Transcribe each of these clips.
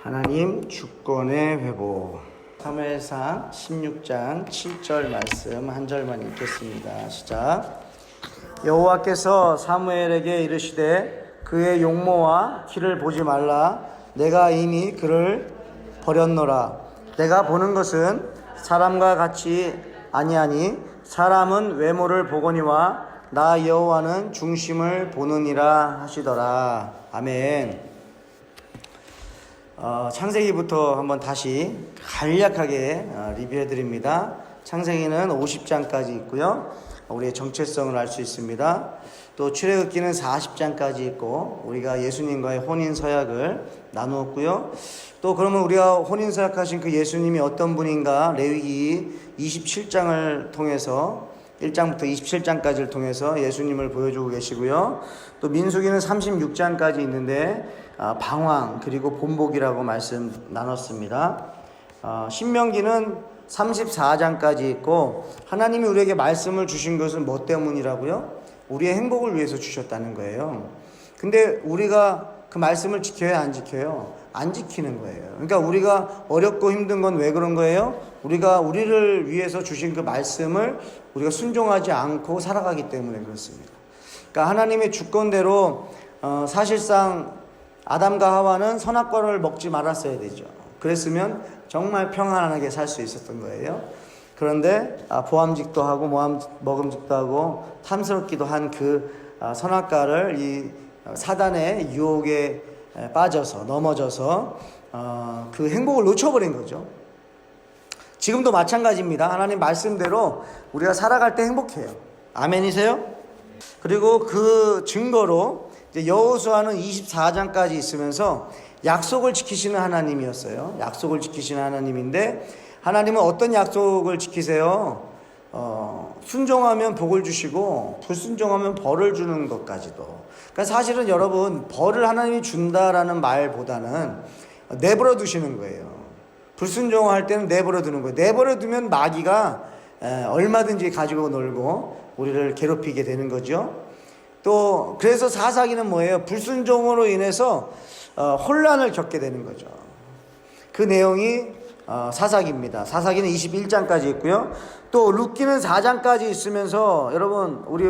하나님 주권의 회복. 사무엘상 16장 7절 말씀 한 절만 읽겠습니다. 시작. 여호와께서 사무엘에게 이르시되 그의 용모와 키를 보지 말라. 내가 이미 그를 버렸노라. 내가 보는 것은 사람과 같이 아니하니 사람은 외모를 보거니와 나 여호와는 중심을 보느니라 하시더라. 아멘. 창세기부터 한번 다시 간략하게 리뷰해 드립니다. 창세기는 50장까지 있고요. 우리의 정체성을 알 수 있습니다. 또 출애굽기는 40장까지 있고 우리가 예수님과의 혼인 서약을 나누었고요. 또 그러면 우리가 혼인 서약하신 그 예수님이 어떤 분인가 레위기 27장을 통해서 1장부터 27장까지를 통해서 예수님을 보여주고 계시고요. 또 민수기는 36장까지 있는데 방황 그리고 본복이라고 말씀 나눴습니다. 신명기는 34장까지 있고 하나님이 우리에게 말씀을 주신 것은 뭐 때문이라고요? 우리의 행복을 위해서 주셨다는 거예요. 근데 우리가 그 말씀을 지켜야 안 지켜요? 안 지키는 거예요. 그러니까 우리가 어렵고 힘든 건 왜 그런 거예요? 우리가 우리를 위해서 주신 그 말씀을 우리가 순종하지 않고 살아가기 때문에 그렇습니다. 그러니까 하나님의 주권대로 사실상 아담과 하와는 선악과를 먹지 말았어야 되죠. 그랬으면 정말 평안하게 살 수 있었던 거예요. 그런데 보암직도 하고 먹음직도 하고 탐스럽기도 한 그 선악과를 이 사단의 유혹에 빠져서 넘어져서 그 행복을 놓쳐버린 거죠. 지금도 마찬가지입니다. 하나님 말씀대로 우리가 살아갈 때 행복해요. 아멘이세요? 그리고 그 증거로 여호수아는 24장까지 있으면서 약속을 지키시는 하나님이었어요. 약속을 지키시는 하나님인데 하나님은 어떤 약속을 지키세요? 순종하면 복을 주시고 불순종하면 벌을 주는 것까지도. 그러니까 사실은 여러분 벌을 하나님이 준다라는 말보다는 내버려 두시는 거예요. 불순종할 때는 내버려 두는 거예요. 내버려 두면 마귀가 얼마든지 가지고 놀고 우리를 괴롭히게 되는 거죠. 또 그래서 사사기는 뭐예요? 불순종으로 인해서 혼란을 겪게 되는 거죠. 그 내용이 사사기입니다. 사사기는 21장까지 있고요. 또 룻기는 4장까지 있으면서 여러분 우리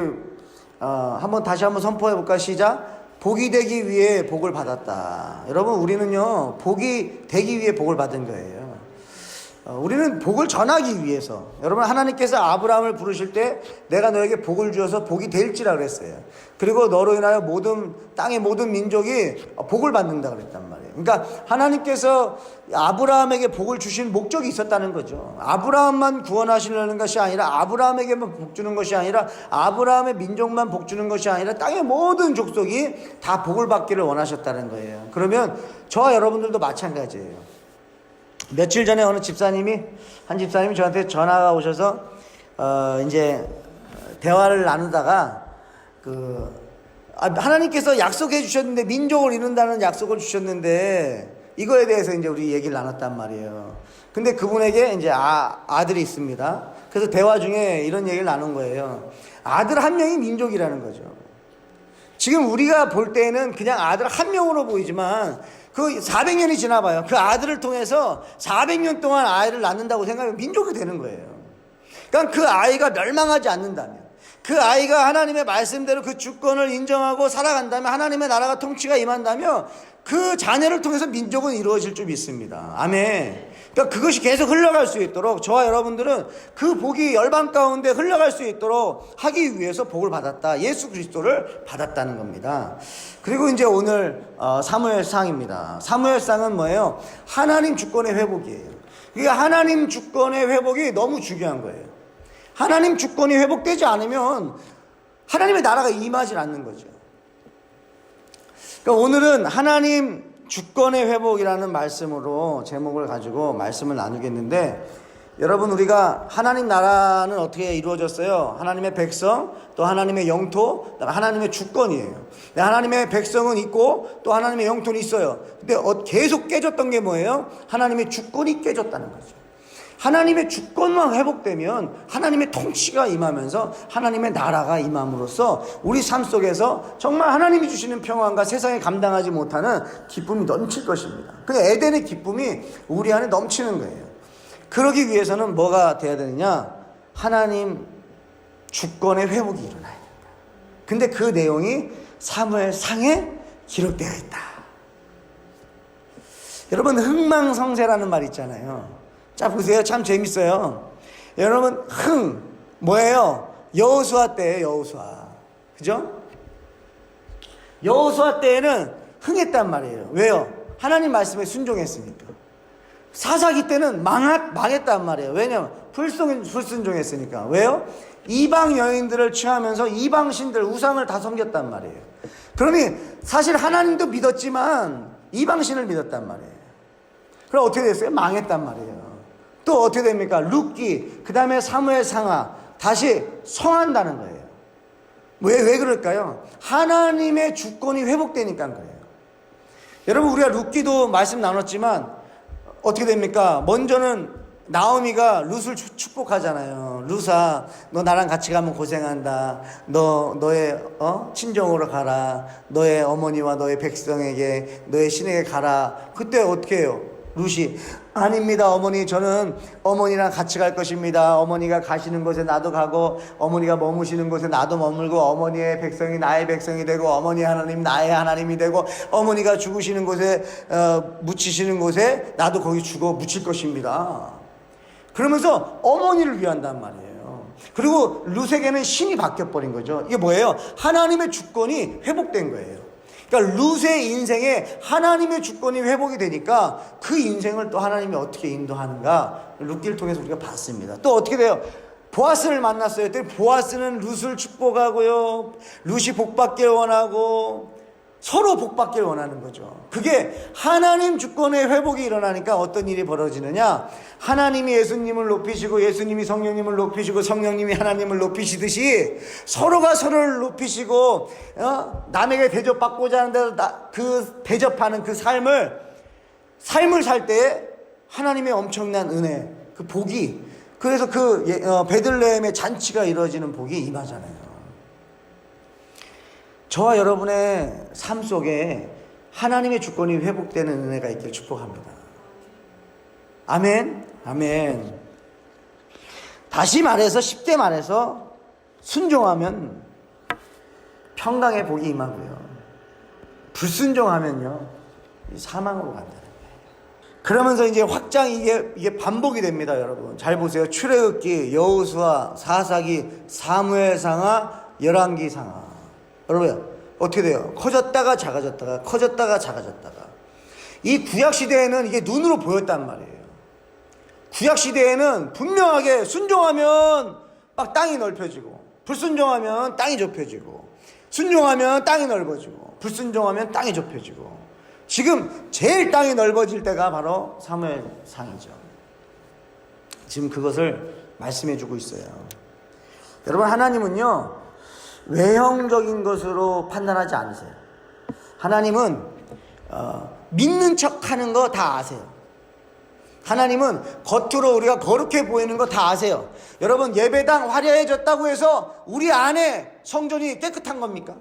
다시 한번 선포해 볼까? 시작. 복이 되기 위해 복을 받았다. 여러분 우리는요 복이 되기 위해 복을 받은 거예요. 우리는 복을 전하기 위해서. 여러분 하나님께서 아브라함을 부르실 때 내가 너에게 복을 주어서 복이 될지라 그랬어요. 그리고 너로 인하여 땅의 모든 민족이 복을 받는다 그랬단 말이에요. 그러니까 하나님께서 아브라함에게 복을 주신 목적이 있었다는 거죠. 아브라함만 구원하시려는 것이 아니라 아브라함에게만 복 주는 것이 아니라 아브라함의 민족만 복 주는 것이 아니라 땅의 모든 족속이 다 복을 받기를 원하셨다는 거예요. 그러면 저와 여러분들도 마찬가지예요. 며칠 전에 한 집사님이 저한테 전화가 오셔서 이제 대화를 나누다가 하나님께서 약속해 주셨는데 민족을 이룬다는 약속을 주셨는데 이거에 대해서 이제 우리 얘기를 나눴단 말이에요. 근데 그분에게 이제 아들이 있습니다. 그래서 대화 중에 이런 얘기를 나눈 거예요. 아들 한 명이 민족이라는 거죠. 지금 우리가 볼 때는 그냥 아들 한 명으로 보이지만 그 400년이 지나봐요. 그 아들을 통해서 400년 동안 아이를 낳는다고 생각하면 민족이 되는 거예요. 그러니까 그 아이가 멸망하지 않는다면, 그 아이가 하나님의 말씀대로 그 주권을 인정하고 살아간다면, 하나님의 나라가 통치가 임한다면 그 자녀를 통해서 민족은 이루어질 줄 믿습니다. 아멘. 그러니까 그것이 계속 흘러갈 수 있도록 저와 여러분들은 그 복이 열방 가운데 흘러갈 수 있도록 하기 위해서 복을 받았다. 예수 그리스도를 받았다는 겁니다. 그리고 이제 오늘 사무엘상입니다. 사무엘상은 뭐예요? 하나님 주권의 회복이에요. 그러니까 하나님 주권의 회복이 너무 중요한 거예요. 하나님 주권이 회복되지 않으면 하나님의 나라가 임하지 않는 거죠. 그러니까 오늘은 하나님 주권의 회복이라는 말씀으로 제목을 가지고 말씀을 나누겠는데, 여러분 우리가 하나님 나라는 어떻게 이루어졌어요? 하나님의 백성, 또 하나님의 영토, 하나님의 주권이에요. 하나님의 백성은 있고 또 하나님의 영토는 있어요. 근데 계속 깨졌던 게 뭐예요? 하나님의 주권이 깨졌다는 거죠. 하나님의 주권만 회복되면 하나님의 통치가 임하면서 하나님의 나라가 임함으로써 우리 삶 속에서 정말 하나님이 주시는 평안과 세상에 감당하지 못하는 기쁨이 넘칠 것입니다. 그 에덴의 기쁨이 우리 안에 넘치는 거예요. 그러기 위해서는 뭐가 돼야 되느냐? 하나님 주권의 회복이 일어나야 된다. 근데 그 내용이 사무엘상에 기록되어 있다. 여러분, 흥망성쇠라는 말 있잖아요. 자, 보세요. 참 재밌어요. 여러분, 뭐예요? 여호수아 때예요, 여호수아. 그죠? 여호수아 때에는 흥했단 말이에요. 왜요? 하나님 말씀에 순종했으니까. 사사기 때는 망했단 말이에요. 왜냐면 불순종했으니까. 왜요? 이방 여인들을 취하면서 이방 신들, 우상을 다 섬겼단 말이에요. 그러니 사실 하나님도 믿었지만 이방 신을 믿었단 말이에요. 그럼 어떻게 됐어요? 망했단 말이에요. 또 어떻게 됩니까? 룻기, 그 다음에 사무엘상하 다시 성한다는 거예요. 왜 그럴까요? 하나님의 주권이 회복되니까 그래요. 여러분, 우리가 룻기도 말씀 나눴지만 어떻게 됩니까? 먼저는 나오미가 룻을 축복하잖아요. 룻아, 너 나랑 같이 가면 고생한다. 너의 친정으로 가라. 너의 어머니와 너의 백성에게, 너의 신에게 가라. 그때 어떻게 해요? 룻이, 아닙니다 어머니, 저는 어머니랑 같이 갈 것입니다. 어머니가 가시는 곳에 나도 가고, 어머니가 머무시는 곳에 나도 머물고, 어머니의 백성이 나의 백성이 되고, 어머니 하나님 나의 하나님이 되고, 어머니가 죽으시는 곳에 묻히시는 곳에 나도 거기 죽어 묻힐 것입니다. 그러면서 어머니를 위한단 말이에요. 그리고 룻에게는 신이 바뀌어버린 거죠. 이게 뭐예요? 하나님의 주권이 회복된 거예요. 그러니까 룻의 인생에 하나님의 주권이 회복이 되니까 그 인생을 또 하나님이 어떻게 인도하는가, 룻기를 통해서 우리가 봤습니다. 또 어떻게 돼요? 보아스를 만났어요. 보아스는 룻을 축복하고요, 룻이 복받기를 원하고 서로 복받기를 원하는 거죠. 그게 하나님 주권의 회복이 일어나니까 어떤 일이 벌어지느냐? 하나님이 예수님을 높이시고 예수님이 성령님을 높이시고 성령님이 하나님을 높이시듯이 서로가 서로를 높이시고 남에게 대접받고자 하는데 그 대접하는 그 삶을 살 때 하나님의 엄청난 은혜, 그 복이, 그래서 그 베들레헴의 잔치가 이루어지는 복이 임하잖아요. 저와 여러분의 삶 속에 하나님의 주권이 회복되는 은혜가 있기를 축복합니다. 아멘, 아멘. 다시 말해서, 쉽게 말해서 순종하면 평강의 복이 임하고요, 불순종하면요 사망으로 간다는 거예요. 그러면서 이제 이게 반복이 됩니다. 여러분 잘 보세요. 출애굽기, 여호수아, 사사기, 사무엘상하, 열왕기상하. 여러분 어떻게 돼요? 커졌다가 작아졌다가 커졌다가 작아졌다가. 이 구약시대에는 이게 눈으로 보였단 말이에요. 구약시대에는 분명하게 순종하면 막 땅이 넓혀지고, 불순종하면 땅이 좁혀지고, 순종하면 땅이 넓어지고, 불순종하면 땅이 좁혀지고. 지금 제일 땅이 넓어질 때가 바로 사무엘상이죠. 지금 그것을 말씀해주고 있어요. 여러분, 하나님은요 외형적인 것으로 판단하지 않으세요. 하나님은 믿는 척하는 거 다 아세요. 하나님은 겉으로 우리가 거룩해 보이는 거 다 아세요. 여러분, 예배당 화려해졌다고 해서 우리 안에 성전이 깨끗한 겁니까?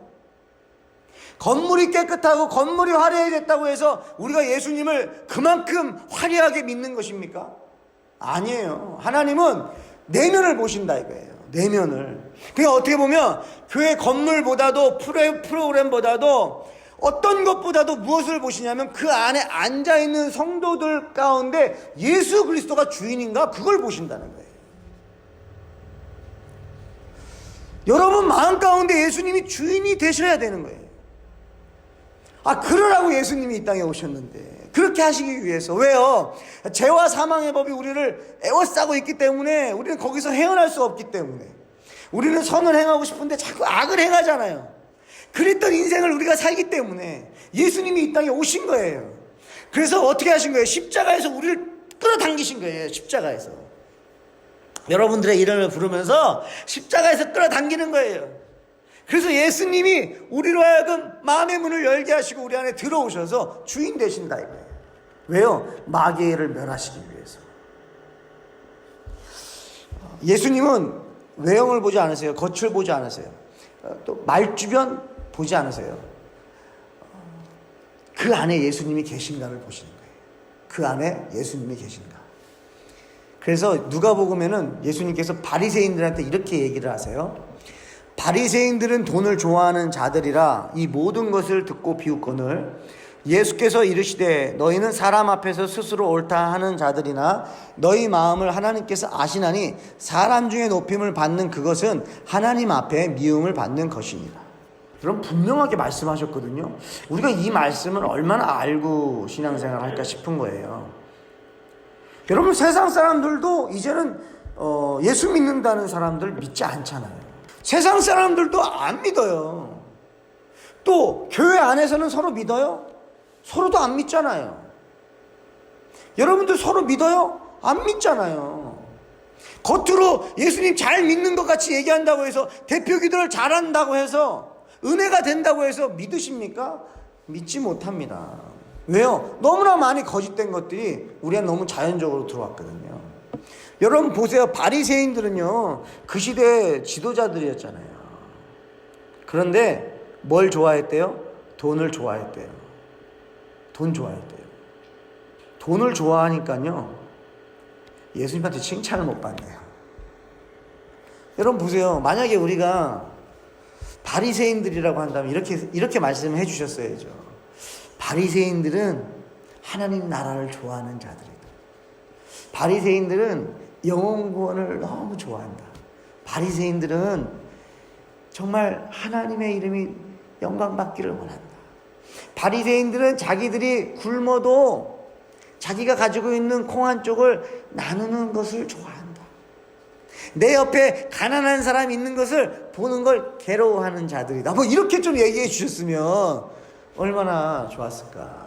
건물이 깨끗하고 건물이 화려해졌다고 해서 우리가 예수님을 그만큼 화려하게 믿는 것입니까? 아니에요. 하나님은 내면을 보신다 이거예요. 내면을. 그러니까 어떻게 보면 교회 건물보다도 프로그램보다도 어떤 것보다도 무엇을 보시냐면 그 안에 앉아있는 성도들 가운데 예수 그리스도가 주인인가, 그걸 보신다는 거예요. 여러분 마음 가운데 예수님이 주인이 되셔야 되는 거예요. 그러라고 예수님이 이 땅에 오셨는데, 그렇게 하시기 위해서. 왜요? 죄와 사망의 법이 우리를 에워싸고 있기 때문에, 우리는 거기서 헤어날 수 없기 때문에, 우리는 선을 행하고 싶은데 자꾸 악을 행하잖아요. 그랬던 인생을 우리가 살기 때문에 예수님이 이 땅에 오신 거예요. 그래서 어떻게 하신 거예요? 십자가에서 우리를 끌어당기신 거예요. 십자가에서 여러분들의 이름을 부르면서 십자가에서 끌어당기는 거예요. 그래서 예수님이 우리로 하여금 마음의 문을 열게 하시고 우리 안에 들어오셔서 주인 되신다 이거예요. 왜요? 마귀를 멸하시기 위해서. 예수님은 외형을 보지 않으세요. 겉을 보지 않으세요. 또 말주변 보지 않으세요. 그 안에 예수님이 계신가를 보시는 거예요. 그 안에 예수님이 계신가. 그래서 누가복음에는 예수님께서 바리새인들한테 이렇게 얘기를 하세요. 바리새인들은 돈을 좋아하는 자들이라 이 모든 것을 듣고 비웃거늘 예수께서 이르시되 너희는 사람 앞에서 스스로 옳다 하는 자들이나 너희 마음을 하나님께서 아시나니 사람 중에 높임을 받는 그것은 하나님 앞에 미움을 받는 것이니라. 여러분 분명하게 말씀하셨거든요. 우리가 이 말씀을 얼마나 알고 신앙생활 할까 싶은 거예요. 여러분 세상 사람들도 이제는 예수 믿는다는 사람들 믿지 않잖아요. 세상 사람들도 안 믿어요. 또 교회 안에서는 서로 믿어요? 서로도 안 믿잖아요. 여러분들 서로 믿어요? 안 믿잖아요. 겉으로 예수님 잘 믿는 것 같이 얘기한다고 해서 대표 기도를 잘한다고 해서 은혜가 된다고 해서 믿으십니까? 믿지 못합니다. 왜요? 너무나 많이 거짓된 것들이 우리한테 너무 자연적으로 들어왔거든요. 여러분 보세요. 바리새인들은요 그 시대의 지도자들이었잖아요. 그런데 뭘 좋아했대요? 돈을 좋아했대요. 돈 좋아했대요. 돈을 좋아하니까요 예수님한테 칭찬을 못 받네요. 여러분 보세요. 만약에 우리가 바리새인들이라고 한다면 이렇게 말씀해 주셨어야죠. 바리새인들은 하나님 나라를 좋아하는 자들이다. 바리새인들은 영혼 구원을 너무 좋아한다. 바리새인들은 정말 하나님의 이름이 영광받기를 원한다. 바리새인들은 자기들이 굶어도 자기가 가지고 있는 콩 한 쪽을 나누는 것을 좋아한다. 내 옆에 가난한 사람이 있는 것을 보는 걸 괴로워하는 자들이다. 뭐 이렇게 좀 얘기해 주셨으면 얼마나 좋았을까.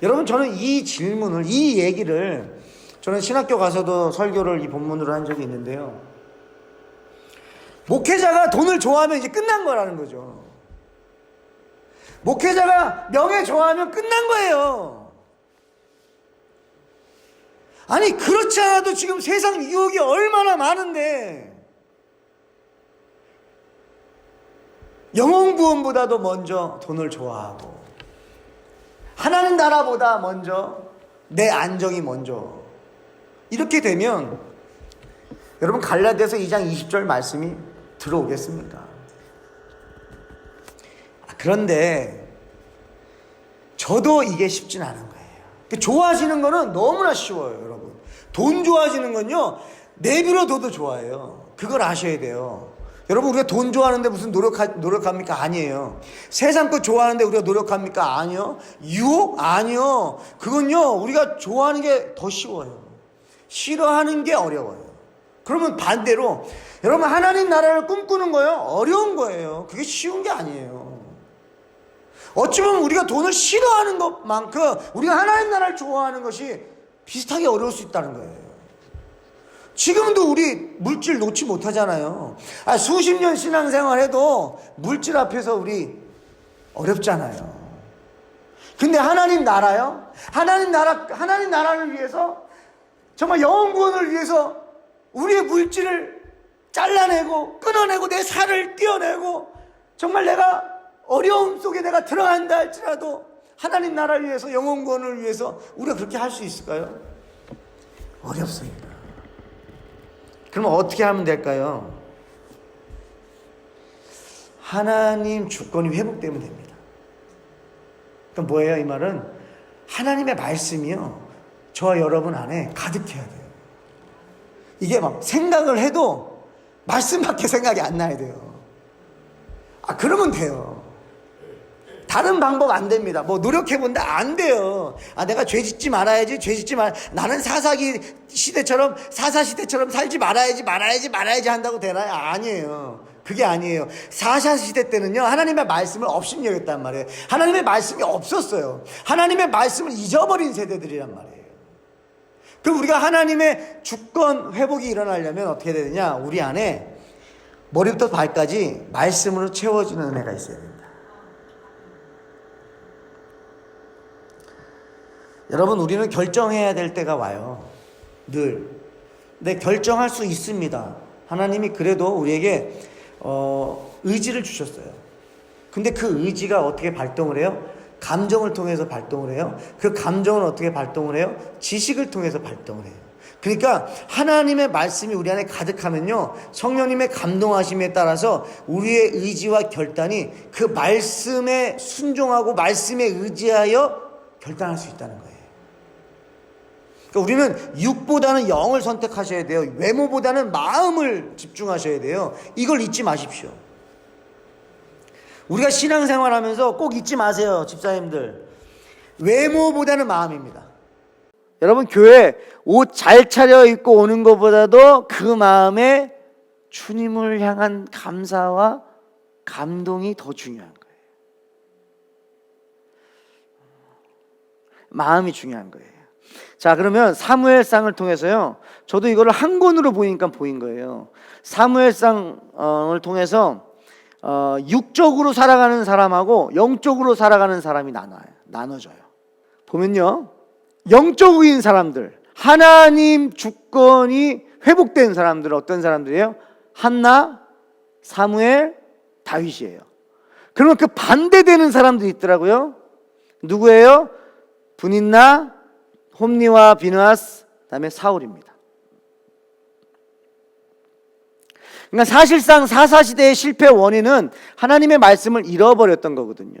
여러분 저는 이 질문을, 이 얘기를 저는 신학교 가서도 설교를 이 본문으로 한 적이 있는데요. 목회자가 돈을 좋아하면 이제 끝난 거라는 거죠. 목회자가 명예 좋아하면 끝난 거예요. 아니 그렇지 않아도 지금 세상 유혹이 얼마나 많은데 영혼 구원보다도 먼저 돈을 좋아하고 하나님 나라보다 먼저 내 안정이 먼저, 이렇게 되면 여러분 갈라디아서 2장 20절 말씀이 들어오겠습니까? 그런데 저도 이게 쉽진 않은 거예요. 좋아지는 거는 너무나 쉬워요. 여러분 돈 좋아지는 건요 내버려둬도 좋아요. 그걸 아셔야 돼요. 여러분 우리가 돈 좋아하는데 무슨 노력합니까? 아니에요. 세상 것 좋아하는데 우리가 노력합니까? 아니요. 유혹? 아니요. 그건요 우리가 좋아하는 게 더 쉬워요. 싫어하는 게 어려워요. 그러면 반대로 여러분 하나님 나라를 꿈꾸는 거요 어려운 거예요. 그게 쉬운 게 아니에요. 어쩌면 우리가 돈을 싫어하는 것만큼 우리가 하나님 나라를 좋아하는 것이 비슷하게 어려울 수 있다는 거예요. 지금도 우리 물질 놓지 못하잖아요. 수십 년 신앙생활 해도 물질 앞에서 우리 어렵잖아요. 근데 하나님 나라요? 하나님 나라를 위해서 정말 영혼 구원을 위해서 우리의 물질을 잘라내고 끊어내고 내 살을 떼어내고 정말 내가 어려움 속에 내가 들어간다 할지라도 하나님 나라를 위해서 영혼 구원을 위해서 우리가 그렇게 할 수 있을까요? 어렵습니다. 그러면 어떻게 하면 될까요? 하나님 주권이 회복되면 됩니다. 그럼 뭐예요? 이 말은 하나님의 말씀이요 저와 여러분 안에 가득해야 돼요. 이게 막 생각을 해도 말씀밖에 생각이 안 나야 돼요. 그러면 돼요. 다른 방법 안 됩니다. 뭐 노력해본다 안 돼요. 내가 죄 짓지 말아야지, 나는 사사시대처럼 살지 말아야지 한다고 되나요? 아니에요. 그게 아니에요. 사사시대 때는요 하나님의 말씀을 업신여겼단 말이에요. 하나님의 말씀이 없었어요. 하나님의 말씀을 잊어버린 세대들이란 말이에요. 그럼 우리가 하나님의 주권 회복이 일어나려면 어떻게 해야 되느냐? 우리 안에 머리부터 발까지 말씀으로 채워지는 은혜가 있어야 됩니다. 여러분 우리는 결정해야 될 때가 와요. 늘 네, 결정할 수 있습니다. 하나님이 그래도 우리에게 의지를 주셨어요. 근데 그 의지가 어떻게 발동을 해요? 감정을 통해서 발동을 해요. 그 감정을 어떻게 발동을 해요? 지식을 통해서 발동을 해요. 그러니까 하나님의 말씀이 우리 안에 가득하면요, 성령님의 감동하심에 따라서 우리의 의지와 결단이 그 말씀에 순종하고 말씀에 의지하여 결단할 수 있다는 거예요. 그러니까 우리는 육보다는 영을 선택하셔야 돼요. 외모보다는 마음을 집중하셔야 돼요. 이걸 잊지 마십시오. 우리가 신앙생활하면서 꼭 잊지 마세요, 집사님들. 외모보다는 마음입니다. 여러분, 교회 옷 잘 차려입고 오는 것보다도 그 마음에 주님을 향한 감사와 감동이 더 중요한 거예요. 마음이 중요한 거예요. 자, 그러면 사무엘상을 통해서요, 저도 이거를 한 권으로 보니까 보인 거예요. 사무엘상을 통해서 육적으로 살아가는 사람하고 영적으로 살아가는 사람이 나눠져요. 보면요, 영적인 사람들, 하나님 주권이 회복된 사람들은 어떤 사람들이에요? 한나, 사무엘, 다윗이에요. 그러면 그 반대되는 사람들이 있더라고요. 누구예요? 분인나, 홈니와 비느하스, 그다음에 사울입니다. 그러니까 사실상 사사시대의 실패 원인은 하나님의 말씀을 잃어버렸던 거거든요.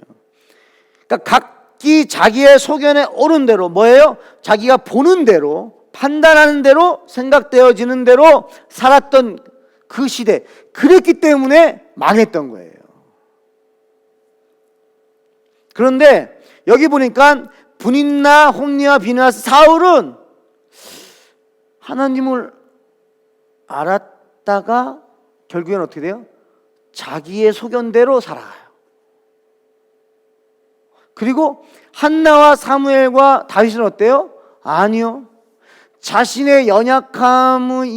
그러니까 각기 자기의 소견에 옳은 대로, 뭐예요? 자기가 보는 대로, 판단하는 대로, 생각되어지는 대로 살았던 그 시대, 그랬기 때문에 망했던 거예요. 그런데 여기 보니까 분인나, 홈니와 비느하스, 사울은 하나님을 알았다가 결국엔 어떻게 돼요? 자기의 소견대로 살아가요. 그리고 한나와 사무엘과 다윗은 어때요? 아니요. 자신의 연약함도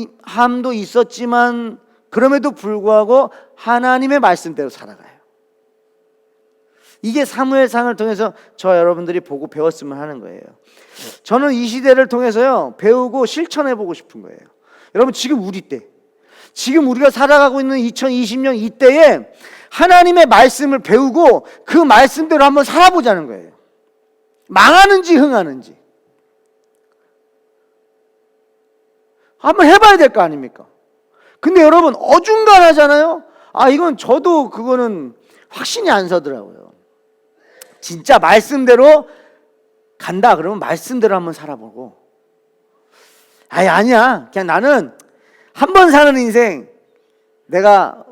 있었지만 그럼에도 불구하고 하나님의 말씀대로 살아가요. 이게 사무엘상을 통해서 저 여러분들이 보고 배웠으면 하는 거예요. 저는 이 시대를 통해서요, 배우고 실천해보고 싶은 거예요. 여러분, 지금 우리 때, 지금 우리가 살아가고 있는 2020년 이때에 하나님의 말씀을 배우고 그 말씀대로 한번 살아보자는 거예요. 망하는지 흥하는지 한번 해봐야 될 거 아닙니까? 근데 여러분, 어중간하잖아요. 이건 저도 그거는 확신이 안 서더라고요. 진짜 말씀대로 간다 그러면 말씀대로 한번 살아보고, 아니야, 그냥 나는 한 번 사는 인생 내가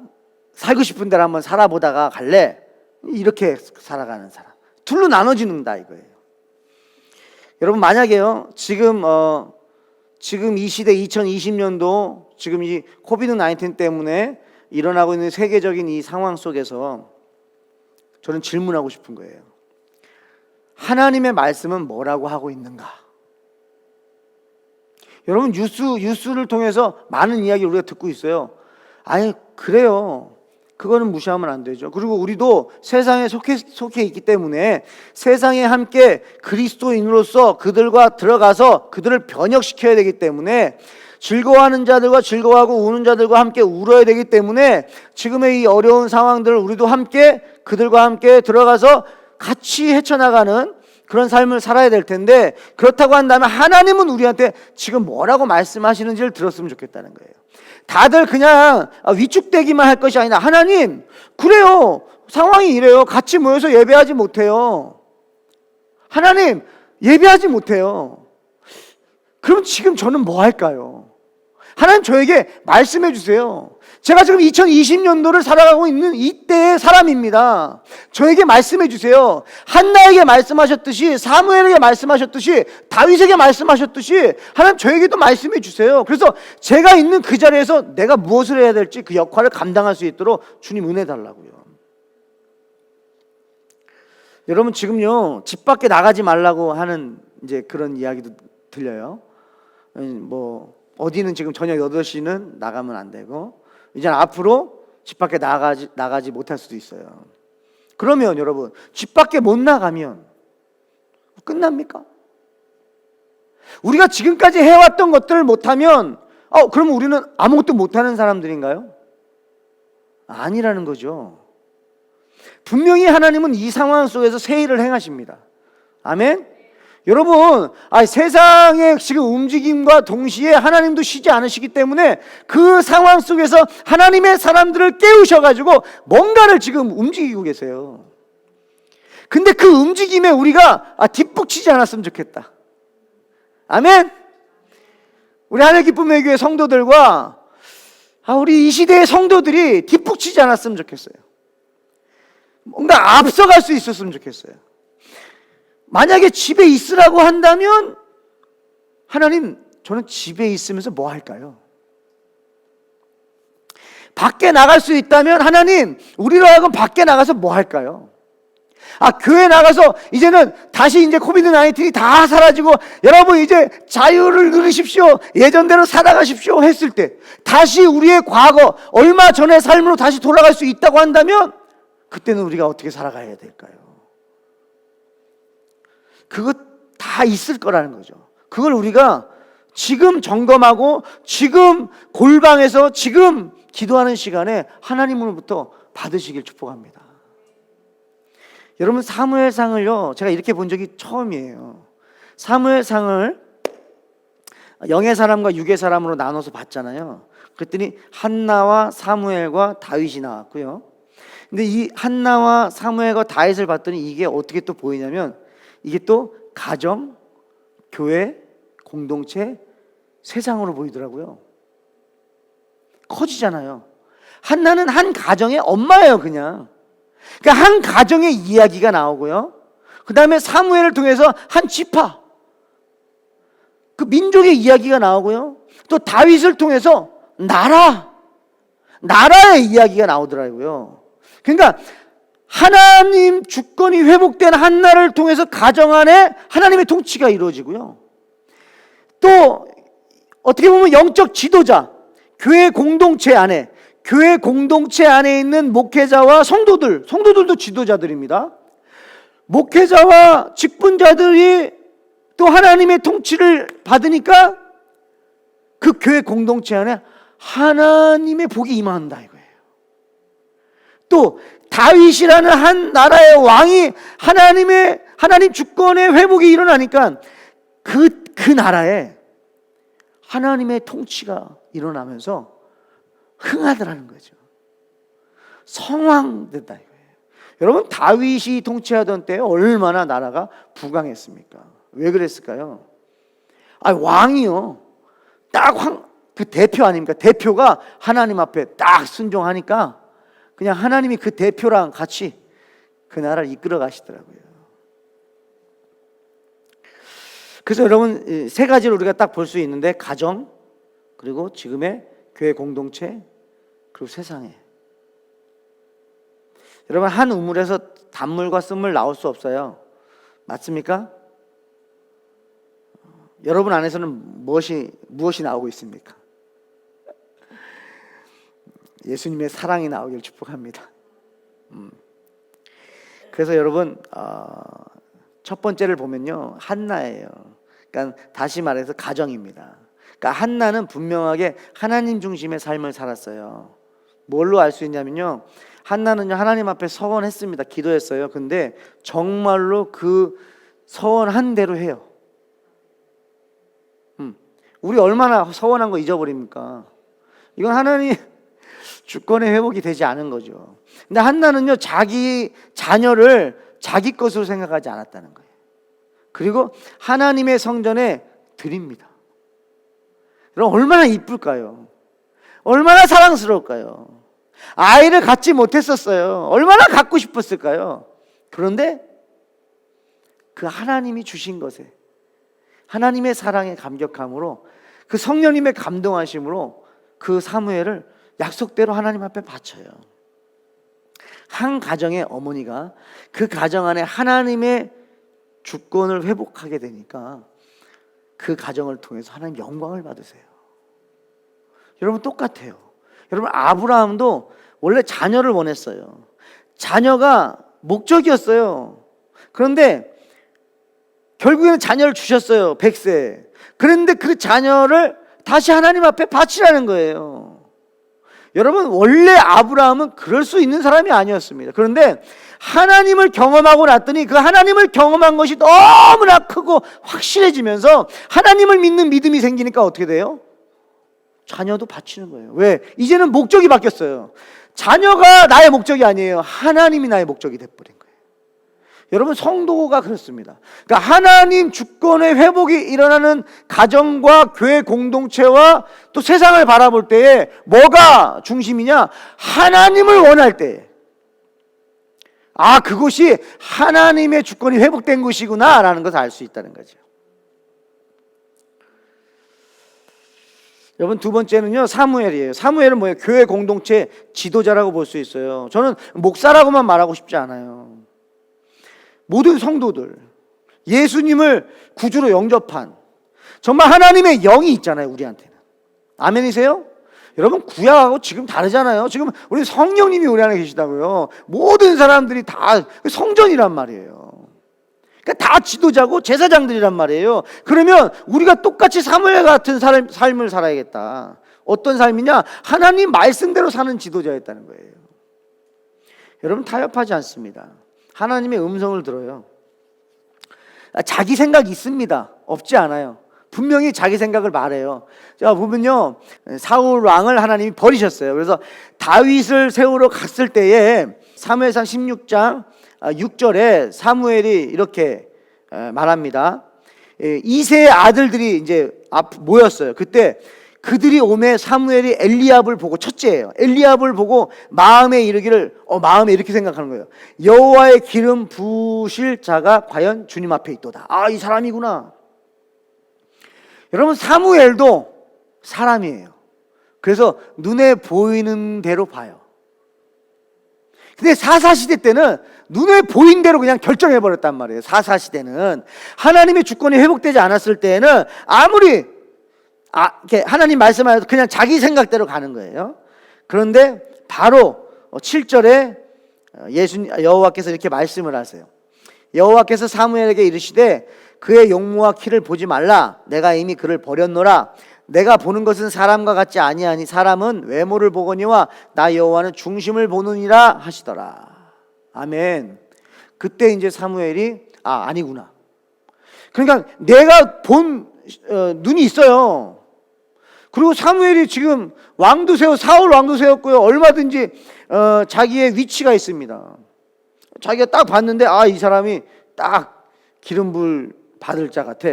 살고 싶은 대로 한번 살아보다가 갈래, 이렇게 살아가는 사람, 둘로 나눠지는다 이거예요. 여러분, 만약에요, 지금 이 시대 2020년도 지금 이 코비드 19 때문에 일어나고 있는 세계적인 이 상황 속에서 저는 질문하고 싶은 거예요. 하나님의 말씀은 뭐라고 하고 있는가? 여러분, 뉴스를 통해서 많은 이야기를 우리가 듣고 있어요. 그래요. 그거는 무시하면 안 되죠. 그리고 우리도 세상에 속해 있기 때문에 세상에 함께 그리스도인으로서 그들과 들어가서 그들을 변혁시켜야 되기 때문에, 즐거워하는 자들과 즐거워하고 우는 자들과 함께 울어야 되기 때문에 지금의 이 어려운 상황들을 우리도 함께 그들과 함께 들어가서 같이 헤쳐나가는 그런 삶을 살아야 될 텐데, 그렇다고 한다면 하나님은 우리한테 지금 뭐라고 말씀하시는지를 들었으면 좋겠다는 거예요. 다들 그냥 위축되기만 할 것이 아니라, 하나님, 그래요, 상황이 이래요, 같이 모여서 예배하지 못해요. 하나님, 예배하지 못해요. 그럼 지금 저는 뭐 할까요? 하나님, 저에게 말씀해 주세요. 제가 지금 2020년도를 살아가고 있는 이때의 사람입니다. 저에게 말씀해 주세요. 한나에게 말씀하셨듯이, 사무엘에게 말씀하셨듯이, 다윗에게 말씀하셨듯이 하나님, 저에게도 말씀해 주세요. 그래서 제가 있는 그 자리에서 내가 무엇을 해야 될지 그 역할을 감당할 수 있도록 주님 은혜 달라고요. 여러분, 지금요, 집 밖에 나가지 말라고 하는 이제 그런 이야기도 들려요. 어디는 지금 저녁 8시는 나가면 안 되고, 이제 앞으로 집 밖에 나가지 못할 수도 있어요. 그러면 여러분, 집 밖에 못 나가면 끝납니까? 우리가 지금까지 해왔던 것들을 못하면 그러면 우리는 아무것도 못하는 사람들인가요? 아니라는 거죠. 분명히 하나님은 이 상황 속에서 새 일을 행하십니다. 아멘? 여러분, 세상의 지금 움직임과 동시에 하나님도 쉬지 않으시기 때문에 그 상황 속에서 하나님의 사람들을 깨우셔가지고 뭔가를 지금 움직이고 계세요. 근데 그 움직임에 우리가 뒷북치지 않았으면 좋겠다. 아멘? 우리 하늘 기쁨의 교회 성도들과 우리 이 시대의 성도들이 뒷북치지 않았으면 좋겠어요. 뭔가 앞서갈 수 있었으면 좋겠어요. 만약에 집에 있으라고 한다면 하나님, 저는 집에 있으면서 뭐 할까요? 밖에 나갈 수 있다면 하나님, 우리로 하여금 밖에 나가서 뭐 할까요? 교회 나가서 이제는 다시 이제 코비드-19이 다 사라지고 여러분 이제 자유를 누리십시오, 예전대로 살아가십시오 했을 때 다시 우리의 과거, 얼마 전의 삶으로 다시 돌아갈 수 있다고 한다면 그때는 우리가 어떻게 살아가야 될까요? 그거 다 있을 거라는 거죠. 그걸 우리가 지금 점검하고 지금 골방에서 지금 기도하는 시간에 하나님으로부터 받으시길 축복합니다. 여러분, 사무엘상을요, 제가 이렇게 본 적이 처음이에요. 사무엘상을 영의 사람과 육의 사람으로 나눠서 봤잖아요. 그랬더니 한나와 사무엘과 다윗이 나왔고요. 근데 이 한나와 사무엘과 다윗을 봤더니 이게 어떻게 또 보이냐면 이게 또 가정, 교회, 공동체, 세상으로 보이더라고요. 커지잖아요. 한나는 한 가정의 엄마예요, 그냥. 그러니까 한 가정의 이야기가 나오고요. 그 다음에 사무엘을 통해서 한 지파, 그 민족의 이야기가 나오고요. 또 다윗을 통해서 나라의 이야기가 나오더라고요. 그러니까 하나님 주권이 회복된 한나를 통해서 가정 안에 하나님의 통치가 이루어지고요. 또 어떻게 보면 영적 지도자, 교회 공동체 안에 있는 목회자와 성도들도 지도자들입니다. 목회자와 직분자들이 또 하나님의 통치를 받으니까 그 교회 공동체 안에 하나님의 복이 임한다 이거예요. 또 다윗이라는 한 나라의 왕이 하나님 주권의 회복이 일어나니까 그 나라에 하나님의 통치가 일어나면서 흥하더라는 거죠. 성왕된다 이거예요. 여러분, 다윗이 통치하던 때 얼마나 나라가 부강했습니까? 왜 그랬을까요? 왕이요, 딱 그 대표 아닙니까? 대표가 하나님 앞에 딱 순종하니까 그냥 하나님이 그 대표랑 같이 그 나라를 이끌어 가시더라고요. 그래서 여러분, 세 가지로 우리가 딱 볼 수 있는데, 가정, 그리고 지금의 교회 공동체, 그리고 세상에. 여러분, 한 우물에서 단물과 쓴물 나올 수 없어요. 맞습니까? 여러분 안에서는 무엇이 나오고 있습니까? 예수님의 사랑이 나오길 축복합니다. 그래서 여러분, 첫 번째를 보면요, 한나예요. 그러니까 다시 말해서 가정입니다. 그러니까 한나는 분명하게 하나님 중심의 삶을 살았어요. 뭘로 알 수 있냐면요, 한나는요, 하나님 앞에 서원했습니다. 기도했어요. 근데 정말로 그 서원한 대로 해요. 우리 얼마나 서원한 거 잊어버립니까? 이건 하나님 주권의 회복이 되지 않은 거죠. 근데 한나는요, 자기 자녀를 자기 것으로 생각하지 않았다는 거예요. 그리고 하나님의 성전에 드립니다. 여러분, 얼마나 이쁠까요? 얼마나 사랑스러울까요? 아이를 갖지 못했었어요. 얼마나 갖고 싶었을까요? 그런데 그 하나님이 주신 것에, 하나님의 사랑에 감격함으로, 그 성령님의 감동하심으로 그 사무엘을 약속대로 하나님 앞에 바쳐요. 한 가정의 어머니가 그 가정 안에 하나님의 주권을 회복하게 되니까 그 가정을 통해서 하나님 영광을 받으세요. 여러분, 똑같아요. 여러분, 아브라함도 원래 자녀를 원했어요. 자녀가 목적이었어요. 그런데 결국에는 자녀를 주셨어요. 100세. 그런데 그 자녀를 다시 하나님 앞에 바치라는 거예요. 여러분, 원래 아브라함은 그럴 수 있는 사람이 아니었습니다. 그런데 하나님을 경험하고 났더니 그 하나님을 경험한 것이 너무나 크고 확실해지면서 하나님을 믿는 믿음이 생기니까 어떻게 돼요? 자녀도 바치는 거예요. 왜? 이제는 목적이 바뀌었어요. 자녀가 나의 목적이 아니에요. 하나님이 나의 목적이 돼버린 거예요. 여러분, 성도가 그렇습니다. 그러니까 하나님 주권의 회복이 일어나는 가정과 교회 공동체와 또 세상을 바라볼 때에 뭐가 중심이냐? 하나님을 원할 때, 아, 그것이 하나님의 주권이 회복된 것이구나 라는 것을 알 수 있다는 거죠. 여러분, 두 번째는요, 사무엘이에요. 사무엘은 뭐예요? 교회 공동체 지도자라고 볼 수 있어요. 저는 목사라고만 말하고 싶지 않아요. 모든 성도들, 예수님을 구주로 영접한 정말 하나님의 영이 있잖아요, 우리한테는. 아멘이세요? 여러분, 구약하고 지금 다르잖아요. 지금 우리 성령님이 우리 안에 계시다고요. 모든 사람들이 다 성전이란 말이에요. 그러니까 다 지도자고 제사장들이란 말이에요. 그러면 우리가 똑같이 사무엘 같은 삶을 살아야겠다. 어떤 삶이냐? 하나님 말씀대로 사는 지도자였다는 거예요. 여러분, 타협하지 않습니다. 하나님의 음성을 들어요. 자기 생각이 있습니다. 없지 않아요. 분명히 자기 생각을 말해요. 자, 보면요, 사울 왕을 하나님이 버리셨어요. 그래서 다윗을 세우러 갔을 때에 사무엘상 16장 6절에 사무엘이 이렇게 말합니다. 이세의 아들들이 이제 모였어요. 그때 그들이 오매 사무엘이 엘리압을 보고, 첫째예요, 엘리압을 보고 마음에 이르기를, 마음에 이렇게 생각하는 거예요. 여호와의 기름 부으실 자가 과연 주님 앞에 있도다. 아, 이 사람이구나. 여러분, 사무엘도 사람이에요. 그래서 눈에 보이는 대로 봐요. 근데 사사시대 때는 눈에 보인 대로 그냥 결정해버렸단 말이에요. 사사시대는 하나님의 주권이 회복되지 않았을 때에는 아무리 이렇게 하나님 말씀하셔도 그냥 자기 생각대로 가는 거예요. 그런데 바로 7절에 여호와께서 이렇게 말씀을 하세요. 여호와께서 사무엘에게 이르시되 그의 용모와 키를 보지 말라. 내가 이미 그를 버렸노라. 내가 보는 것은 사람과 같지 아니하니 사람은 외모를 보거니와 나 여호와는 중심을 보느니라 하시더라. 아멘. 그때 이제 사무엘이 아니구나. 그러니까 내가 본 눈이 있어요. 그리고 사무엘이 지금 왕도 사울 왕도 세웠고요. 얼마든지 자기의 위치가 있습니다. 자기가 딱 봤는데 이 사람이 딱 기름 부을 받을 자 같아.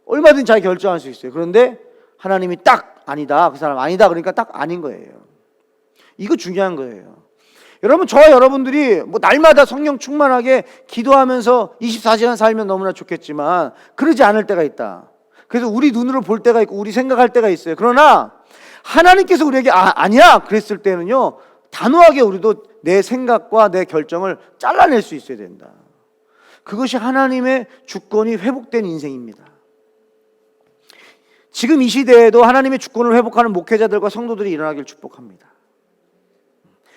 얼마든지 자기 결정할 수 있어요. 그런데 하나님이 딱 아니다, 그 사람 아니다, 그러니까 딱 아닌 거예요. 이거 중요한 거예요. 여러분, 저와 여러분들이 뭐 날마다 성령 충만하게 기도하면서 24시간 살면 너무나 좋겠지만 그러지 않을 때가 있다. 그래서 우리 눈으로 볼 때가 있고 우리 생각할 때가 있어요. 그러나 하나님께서 우리에게 아니야 그랬을 때는요, 단호하게 우리도 내 생각과 내 결정을 잘라낼 수 있어야 된다. 그것이 하나님의 주권이 회복된 인생입니다. 지금 이 시대에도 하나님의 주권을 회복하는 목회자들과 성도들이 일어나길 축복합니다.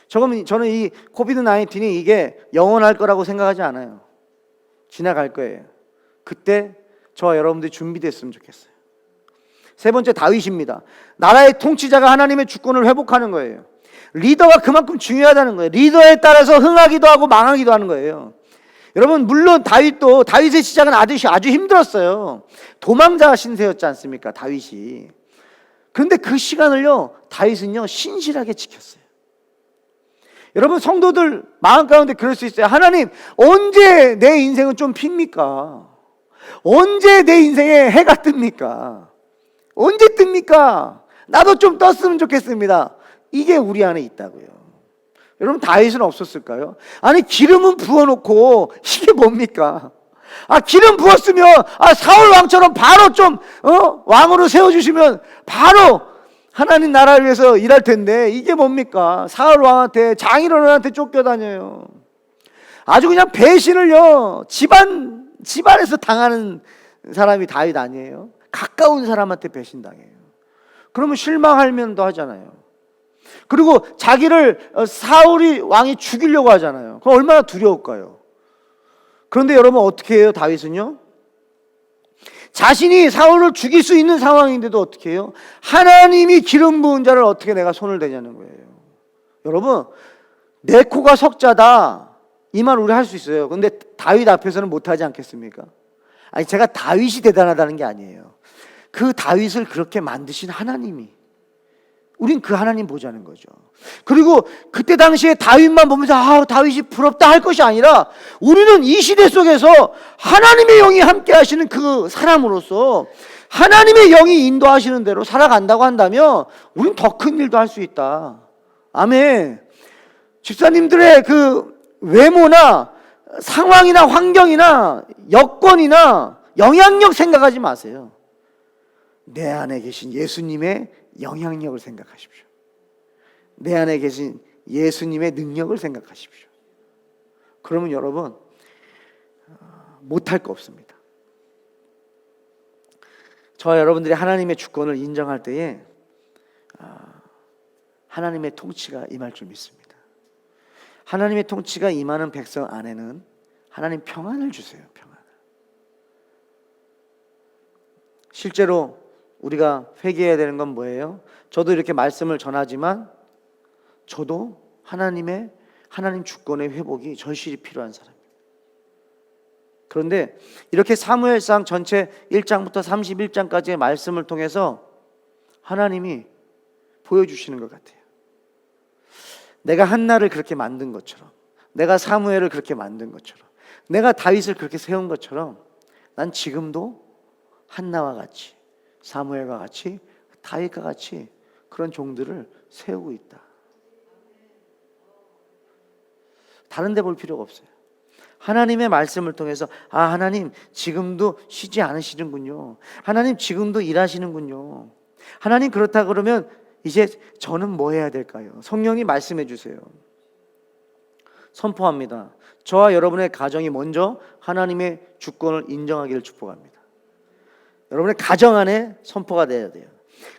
저는 이 코비드-19이 이게 영원할 거라고 생각하지 않아요. 지나갈 거예요. 그때 저와 여러분들이 준비됐으면 좋겠어요. 세 번째, 다윗입니다. 나라의 통치자가 하나님의 주권을 회복하는 거예요. 리더가 그만큼 중요하다는 거예요. 리더에 따라서 흥하기도 하고 망하기도 하는 거예요. 여러분, 물론 다윗의 시작은 아주 힘들었어요. 도망자 신세였지 않습니까, 다윗이. 그런데 그 시간을요, 다윗은요 신실하게 지켰어요. 여러분, 성도들 마음 가운데 그럴 수 있어요. 하나님, 언제 내 인생은 좀 핍니까? 언제 내 인생에 해가 뜹니까? 언제 뜹니까? 나도 좀 떴으면 좋겠습니다. 이게 우리 안에 있다고요. 여러분, 다윗은 없었을까요? 아니, 기름은 부어놓고 이게 뭡니까? 기름 부었으면 사울 왕처럼 바로 좀 왕으로 세워주시면 바로 하나님 나라를 위해서 일할 텐데 이게 뭡니까? 사울 왕한테, 장인어른한테 쫓겨다녀요. 아주 그냥 배신을요 집안에서 당하는 사람이 다윗 아니에요? 가까운 사람한테 배신당해요. 그러면 실망할 면도 하잖아요. 그리고 자기를 사울이 왕이 죽이려고 하잖아요. 그럼 얼마나 두려울까요? 그런데 여러분, 어떻게 해요? 다윗은요, 자신이 사울을 죽일 수 있는 상황인데도 어떻게 해요? 하나님이 기름 부은 자를 어떻게 내가 손을 대냐는 거예요. 여러분, 내 코가 석자다 이 말 우리 할 수 있어요. 근데 다윗 앞에서는 못하지 않겠습니까? 아니, 제가 다윗이 대단하다는 게 아니에요. 그 다윗을 그렇게 만드신 하나님이, 우린 그 하나님 보자는 거죠. 그리고 그때 당시에 다윗만 보면서 다윗이 부럽다 할 것이 아니라, 우리는 이 시대 속에서 하나님의 영이 함께 하시는 그 사람으로서 하나님의 영이 인도하시는 대로 살아간다고 한다면 우린 더 큰 일도 할 수 있다. 아멘. 집사님들의 그 외모나 상황이나 환경이나 여건이나 영향력 생각하지 마세요. 내 안에 계신 예수님의 영향력을 생각하십시오. 내 안에 계신 예수님의 능력을 생각하십시오. 그러면 여러분, 못할 거 없습니다. 저와 여러분들이 하나님의 주권을 인정할 때에 하나님의 통치가 임할 줄 믿습니다. 하나님의 통치가 임하는 백성 안에는 하나님 평안을 주세요. 평안을. 실제로 우리가 회개해야 되는 건 뭐예요? 저도 이렇게 말씀을 전하지만 저도 하나님 주권의 회복이 절실히 필요한 사람입니다. 그런데 이렇게 사무엘상 전체 1장부터 31장까지의 말씀을 통해서 하나님이 보여주시는 것 같아요. 내가 한나를 그렇게 만든 것처럼, 내가 사무엘을 그렇게 만든 것처럼, 내가 다윗을 그렇게 세운 것처럼 난 지금도 한나와 같이, 사무엘과 같이, 다윗과 같이 그런 종들을 세우고 있다. 다른 데 볼 필요가 없어요. 하나님의 말씀을 통해서 하나님 지금도 쉬지 않으시는군요. 하나님 지금도 일하시는군요. 하나님 그렇다 그러면 이제 저는 뭐 해야 될까요? 성령이 말씀해 주세요. 선포합니다. 저와 여러분의 가정이 먼저 하나님의 주권을 인정하기를 축복합니다. 여러분의 가정 안에 선포가 돼야 돼요.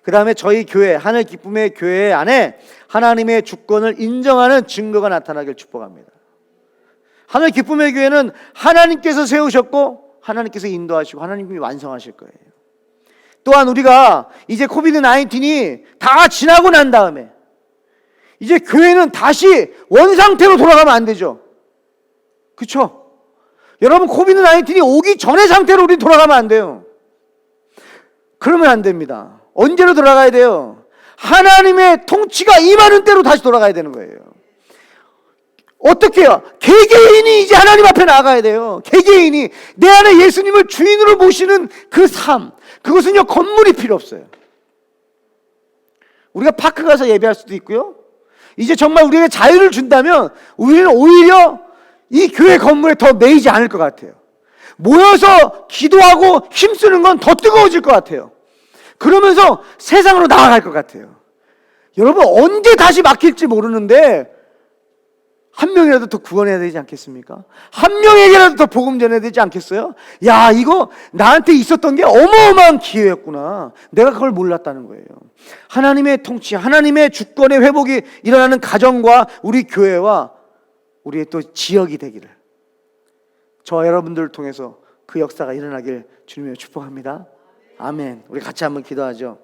그 다음에 저희 교회, 하늘 기쁨의 교회 안에 하나님의 주권을 인정하는 증거가 나타나길 축복합니다. 하늘 기쁨의 교회는 하나님께서 세우셨고 하나님께서 인도하시고 하나님이 완성하실 거예요. 또한 우리가 이제 코비드-19이 다 지나고 난 다음에 이제 교회는 다시 원상태로 돌아가면 안 되죠. 그렇죠? 여러분, 코비드-19이 오기 전의 상태로 우리 돌아가면 안 돼요. 그러면 안 됩니다. 언제로 돌아가야 돼요? 하나님의 통치가 임하는 때로 다시 돌아가야 되는 거예요. 어떻게 해요? 개개인이 이제 하나님 앞에 나가야 돼요. 개개인이 내 안에 예수님을 주인으로 모시는 그 삶, 그것은요 건물이 필요 없어요. 우리가 파크 가서 예배할 수도 있고요, 이제 정말 우리에게 자유를 준다면 우리는 오히려 이 교회 건물에 더 매이지 않을 것 같아요. 모여서 기도하고 힘쓰는 건 더 뜨거워질 것 같아요. 그러면서 세상으로 나아갈 것 같아요. 여러분, 언제 다시 막힐지 모르는데 한 명이라도 더 구원해야 되지 않겠습니까? 한 명에게라도 더 복음 전해야 되지 않겠어요? 야, 이거 나한테 있었던 게 어마어마한 기회였구나. 내가 그걸 몰랐다는 거예요. 하나님의 통치, 하나님의 주권의 회복이 일어나는 가정과 우리 교회와 우리의 또 지역이 되기를, 저와 여러분들을 통해서 그 역사가 일어나길 주님의 축복합니다. 아멘. 우리 같이 한번 기도하죠.